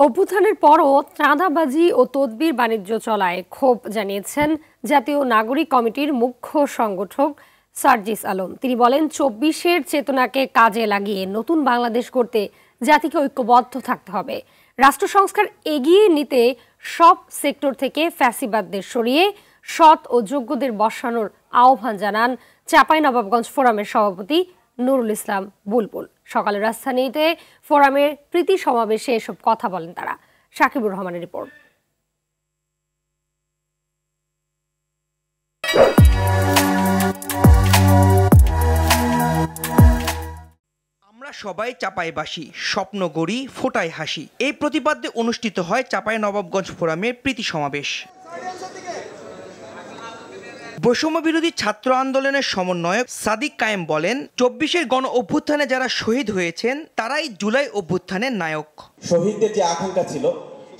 অভ্যুত্থানের পরও চাঁদাবাজি ও তদবির বাণিজ্য চলায় ক্ষোভ জানিয়েছেন জাতীয় নাগরিক কমিটির মুখ্য সংগঠক সার্জিস আলম। তিনি বলেন, ২৪-এর চেতনাকে কাজে লাগিয়ে নতুন বাংলাদেশ গড়তে জাতিকে ঐক্যবদ্ধ থাকতে হবে। রাষ্ট্র সংস্কার এগিয়ে নিতে সব সেক্টর থেকে ফ্যাসিবাদদের সরিয়ে সৎ ও যোগ্যদের বসানোর আহ্বান জানান চাঁপাইনবাবগঞ্জ ফোরামের সভাপতি নুরুল ইসলাম বুলবুল। সকালে রাজধানীতে ফোরামের প্রীতি সমাবেশে এসব কথা বলেন তারা। সাকিবুর রহমানের রিপোর্ট। আমরা সবাই চাঁপাইবাসী, স্বপ্ন গড়ি, ফোটায় হাসি। এই প্রতিপাদ্যে অনুষ্ঠিত হয় চাঁপাইনবাবগঞ্জ ফোরামের প্রীতি সমাবেশ। বৈষম্য বিরোধী ছাত্র আন্দোলনের সমন্বয়ক সাদিক কায়েম বলেন, ২৪-এর গণ অভ্যুত্থানে যারা শহীদ হয়েছেন তারাই জুলাই অভ্যুত্থানের নায়ক। শহীদদের যে আকাঙ্ক্ষা ছিল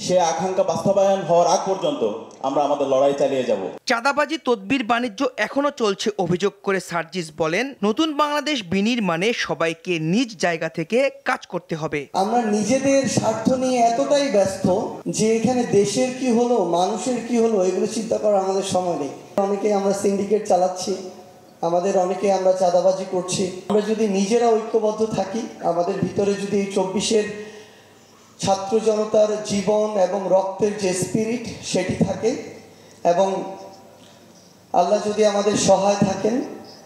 সে আকাঙ্ক্ষা বাস্তবায়ন হওয়ার আগ পর্যন্ত আমরা আমাদের লড়াই চালিয়ে যাব। চাঁদাবাজি তদবির বাণিজ্য এখনো চলছে অভিযোগ করে সার্জিস বলেন, নতুন বাংলাদেশ বিনির্মাণে সবাইকে নিজ জায়গা থেকে কাজ করতে হবে। আমরা নিজেদের স্বার্থ নিয়ে এতটাই ব্যস্ত যে এখানে দেশের কি হলো, মানুষের কি হলো, এগুলো চিন্তা করার আমাদের সময় নেই। অনেকে আমরা সিন্ডিকেট চালাচ্ছি, আমাদের অনেকে আমরা চাঁদাবাজি করছি। আমরা যদি নিজেরা ঐক্যবদ্ধ থাকি, আমাদের ভিতরে যদি এই ২৪-এর ছাত্র জনতার জীবন এবং রক্তের যে স্পিরিট সেটি থাকে এবং আল্লাহ যদি আমাদের সহায় থাকেন,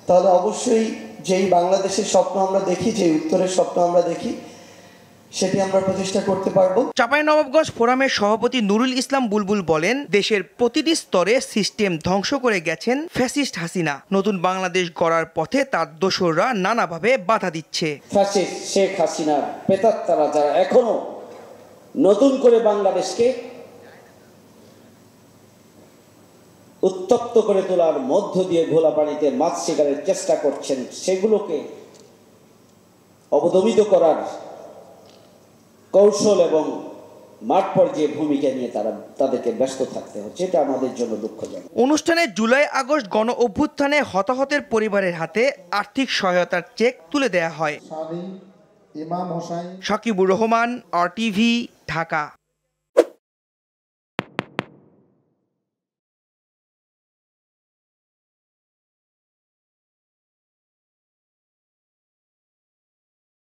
তাহলে অবশ্যই যেই বাংলাদেশের স্বপ্ন আমরা দেখি, যে উত্তরের স্বপ্ন আমরা দেখি, সেটি আমরা প্রতিষ্ঠা করতে পারবো। চাঁপাইনবাবগঞ্জ ফোরামের সভাপতি নুরুল ইসলাম বুলবুল বলেন, দেশের প্রতিটি স্তরে সিস্টেম ধ্বংস করে গেছেন ফ্যাসিস্ট হাসিনা। নতুন বাংলাদেশ গড়ার পথে তার দোসররা নানাভাবে বাধা দিচ্ছে। ফ্যাসিস্ট শেখ হাসিনার প্রেতাত্মারা যারা এখনো নতুন করে বাংলাদেশকে উত্তপ্ত করে তোলার মধ্য দিয়ে ঘোলা পানিতে মাছ শিকারের চেষ্টা করছেন, সেগুলোকে অবদমিত করার কৌশল এবং মাঠ পর্যায়ে ভূমিকা নিয়ে তাদেরকে ব্যস্ত থাকতে হচ্ছে। এটা আমাদের জন্য দুঃখজনক। অনুষ্ঠানে জুলাই আগস্ট গণ অভ্যুত্থানে হতাহতের পরিবারের হাতে আর্থিক সহায়তার চেক তুলে দেয়া হয়। সাকিবুর রহমান, RTV, ঢাকা।